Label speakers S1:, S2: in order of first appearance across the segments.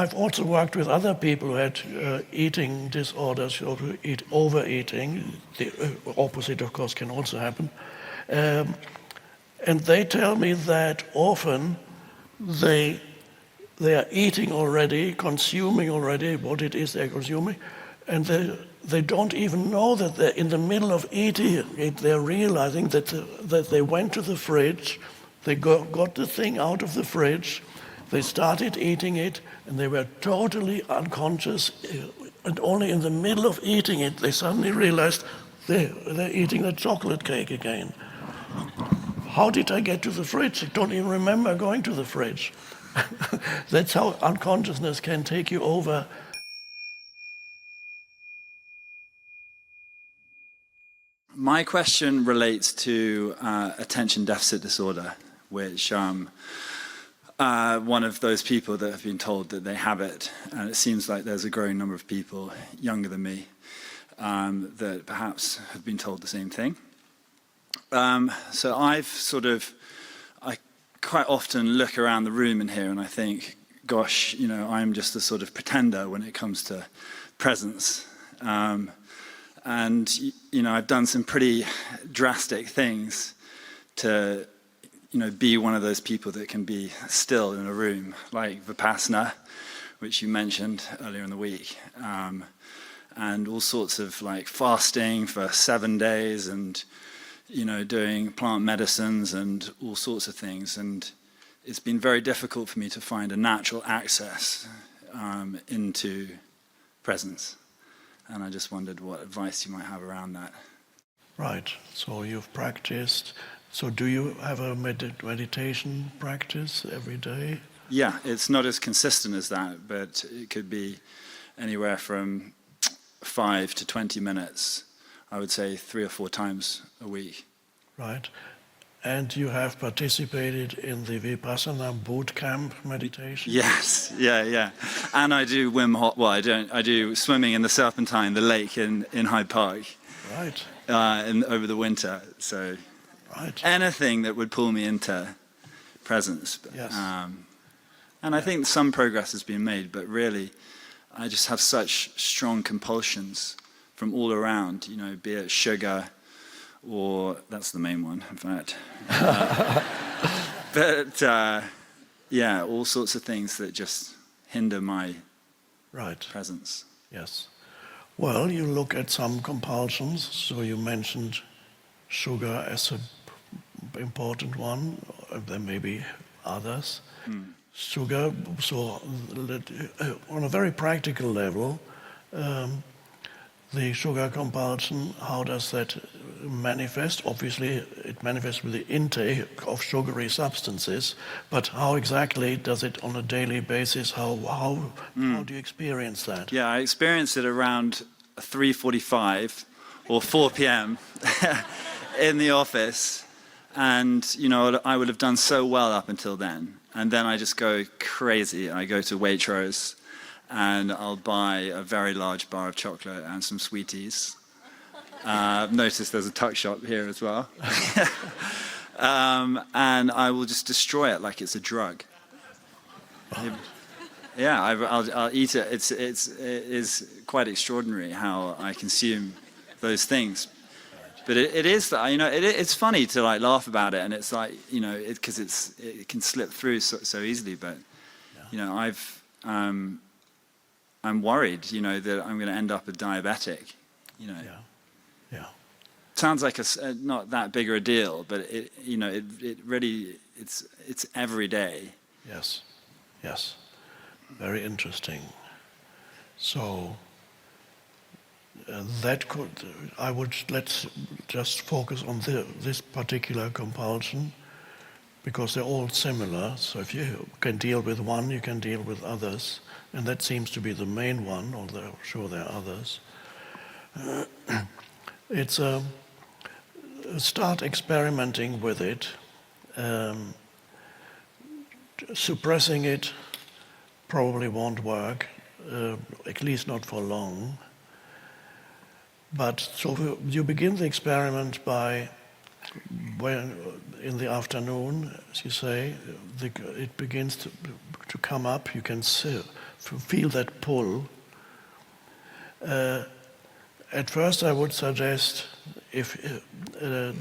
S1: I've also worked with other people who had eating disorders, or who eat overeating. The opposite, of course, can also happen. And they tell me that often they are eating already, consuming already what it is they're consuming, and they don't even know that they're in the middle of eating it. They're realizing that they went to the fridge, they got the thing out of the fridge, they started eating it, and they were totally unconscious, and only in the middle of eating it, they suddenly realized they're eating the chocolate cake again. How did I get to the fridge? I don't even remember going to the fridge. That's how unconsciousness can take you over.
S2: My question relates to attention deficit disorder, which one of those people that have been told that they have it, and it seems like there's a growing number of people younger than me that perhaps have been told the same thing. So I quite often look around the room in here and I think, gosh, I'm just a sort of pretender when it comes to presence. And I've done some pretty drastic things to, be one of those people that can be still in a room, like Vipassana, which you mentioned earlier in the week, and all sorts of like fasting for 7 days and, doing plant medicines and all sorts of things. And it's been very difficult for me to find a natural access into presence. And I just wondered what advice you might have around that.
S1: Right, so you've practiced. So do you have a meditation practice every day?
S2: Yeah, it's not as consistent as that, but it could be anywhere from 5 to 20 minutes, I would say 3 or 4 times a week.
S1: Right. And you have participated in the Vipassana boot camp meditation?
S2: Yes, yeah. And I do Wim Hof, I do swimming in the Serpentine, the lake in Hyde Park.
S1: Right.
S2: Over the winter, so
S1: right.
S2: Anything that would pull me into presence.
S1: Yes.
S2: And I think some progress has been made, but really, I just have such strong compulsions from all around, be it sugar, or that's the main one, in fact. All sorts of things that just hinder my presence.
S1: Yes. Well, you look at some compulsions. So you mentioned sugar as an important one. There may be others. Sugar, so on a very practical level, the sugar compulsion, how does that manifest? Obviously, it manifests with the intake of sugary substances, but how exactly does it on a daily basis? How do you experience that?
S2: Yeah, I experience it around 3:45 or 4 p.m. in the office, and I would have done so well up until then, and then I just go crazy. I go to Waitrose, and I'll buy a very large bar of chocolate and some sweeties. I've noticed there's a tuck shop here as well. And I will just destroy it like it's a drug. Yeah, I'll eat it. It is quite extraordinary how I consume those things. But it is that, it's funny to like laugh about it, and it's like, because it can slip through so easily. But I'm worried, that I'm going to end up a diabetic. Yeah. Sounds like not that big a deal, but it really it's every day.
S1: Yes. Very interesting. So let's just focus on this particular compulsion, because they're all similar. So if you can deal with one, you can deal with others. And that seems to be the main one, although I'm sure there are others. It's start experimenting with it. Suppressing it probably won't work, at least not for long. But so you begin the experiment by when in the afternoon, as you say, it begins to come up. You can feel that pull. At first, I would suggest to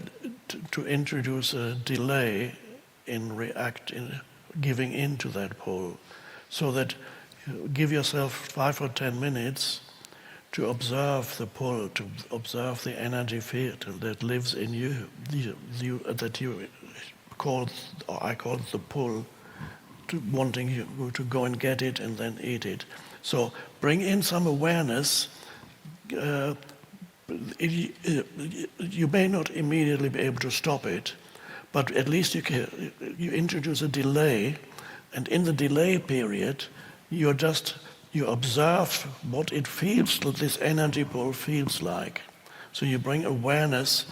S1: introduce a delay in giving in to that pull, so that you give yourself 5 or 10 minutes to observe the pull, to observe the energy field that lives in you, that you call, or I call it the pull, to wanting you to go and get it and then eat it. So bring in some awareness. You may not immediately be able to stop it, but at least you introduce a delay, and in the delay period, you observe what it feels, what this energy pull feels like. So you bring awareness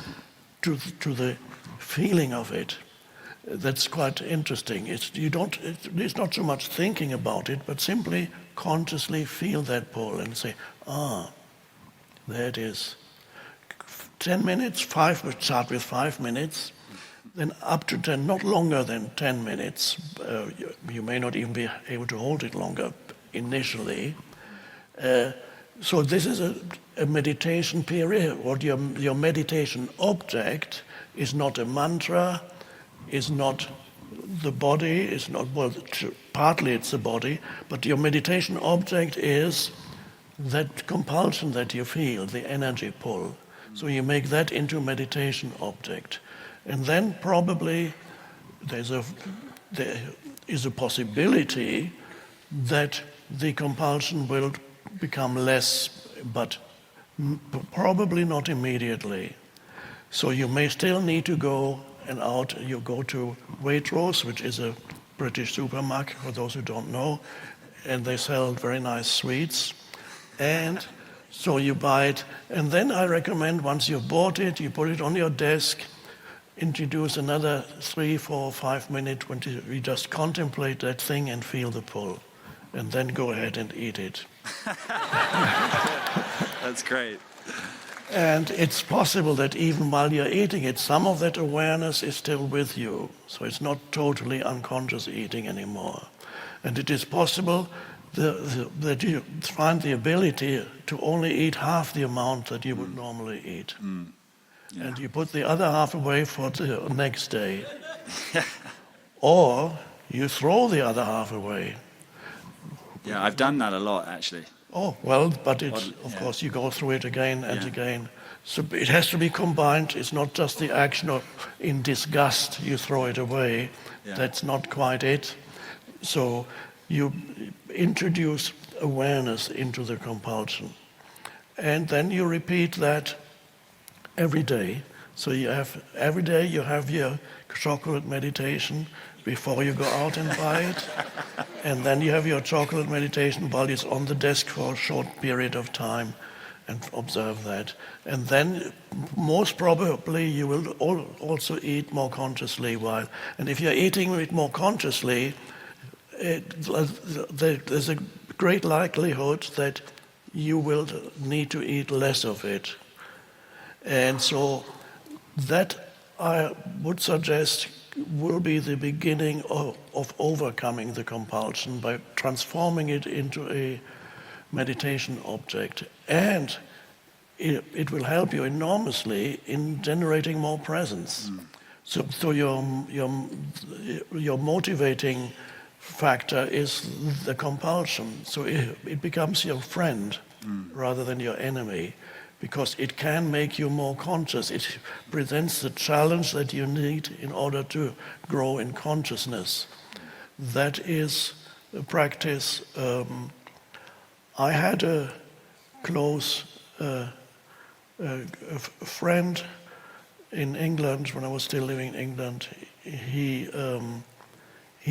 S1: to the feeling of it. That's quite interesting. It's not so much thinking about it, but simply consciously feel that pull and say, there it is. 10 minutes, start with 5 minutes, then up to 10, not longer than 10 minutes. You may not even be able to hold it longer initially. So this is a meditation period. What your meditation object is not a mantra, is not the body, is not, well, partly it's the body, but your meditation object is that compulsion that you feel, the energy pull. So you make that into a meditation object. And then probably there is a possibility that the compulsion will become less, but probably not immediately. So you may still need to go you go to Waitrose, which is a British supermarket, for those who don't know, and they sell very nice sweets. And so you buy it, and then I recommend once you've bought it, you put it on your desk, introduce another 3, 4, 5 minutes when you just contemplate that thing and feel the pull, and then go ahead and eat it.
S2: That's great.
S1: And it's possible that even while you're eating it, some of that awareness is still with you. So it's not totally unconscious eating anymore. And it is possible that you find the ability to only eat half the amount that you would normally eat. Yeah. And you put the other half away for the next day. Or you throw the other half away.
S2: Yeah, I've done that a lot, actually.
S1: Oh, well, but of course you go through it again and again. So it has to be combined. It's not just the action of in disgust you throw it away. Yeah. That's not quite it. So you introduce awareness into the compulsion. And then you repeat that every day. So every day you have your chocolate meditation before you go out and buy it. And then you have your chocolate meditation while it's on the desk for a short period of time, and observe that. And then most probably you will also eat more consciously while. And if you're eating it more consciously, there's a great likelihood that you will need to eat less of it. And so that I would suggest will be the beginning of overcoming the compulsion by transforming it into a meditation object. And it will help you enormously in generating more presence. So your motivating factor is the compulsion. So it becomes your friend rather than your enemy, because it can make you more conscious. It presents the challenge that you need in order to grow in consciousness. That is a practice. I had a close a friend in England when I was still living in England. He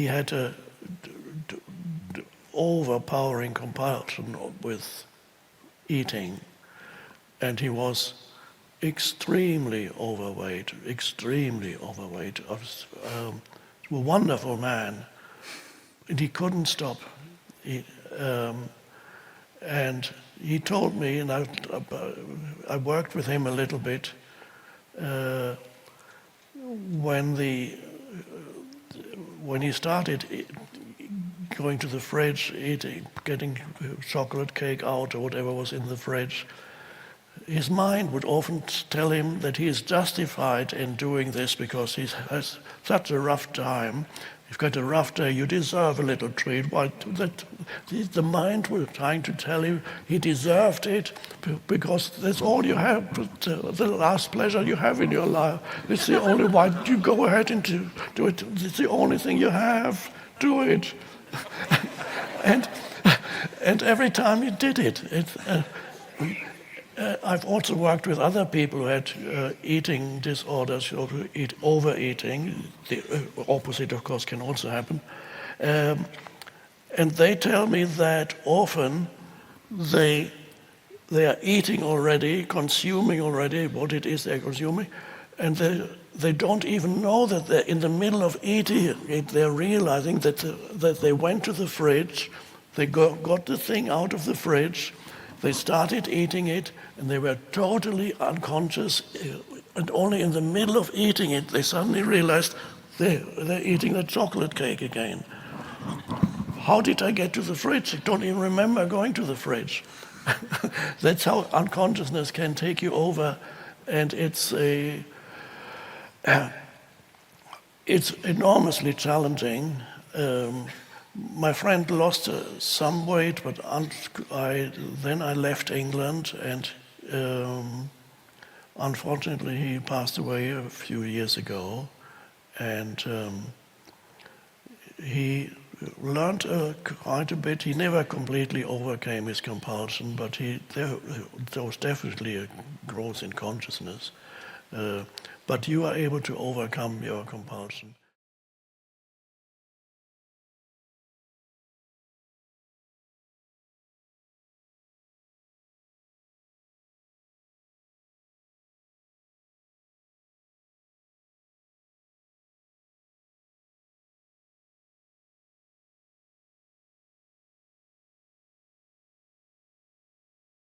S1: had a overpowering compulsion with eating. And he was extremely overweight. A wonderful man. And he couldn't stop. And he told me, and I worked with him a little bit, when he started going to the fridge, eating, getting chocolate cake out or whatever was in the fridge, his mind would often tell him that he is justified in doing this because he has such a rough time. You've got a rough day, you deserve a little treat. Why, the mind was trying to tell him he deserved it because that's all you have, the last pleasure you have in your life. It's the only, why you go ahead and do it. It's the only thing you have, do it. and every time he did it, I've also worked with other people who had eating disorders, or who eat overeating. The opposite, of course, can also happen. And they tell me that often they are eating already, consuming already what it is they're consuming, and they don't even know that they're in the middle of eating it. They're realizing that they went to the fridge, they got the thing out of the fridge, they started eating it, and they were totally unconscious, and only in the middle of eating it, they suddenly realized they're eating the chocolate cake again. How did I get to the fridge? I don't even remember going to the fridge. That's how unconsciousness can take you over, and it's enormously challenging. My friend lost some weight, but then I left England, and unfortunately he passed away a few years ago, and he learned quite a bit. He never completely overcame his compulsion, but there was definitely a growth in consciousness. But you are able to overcome your compulsion.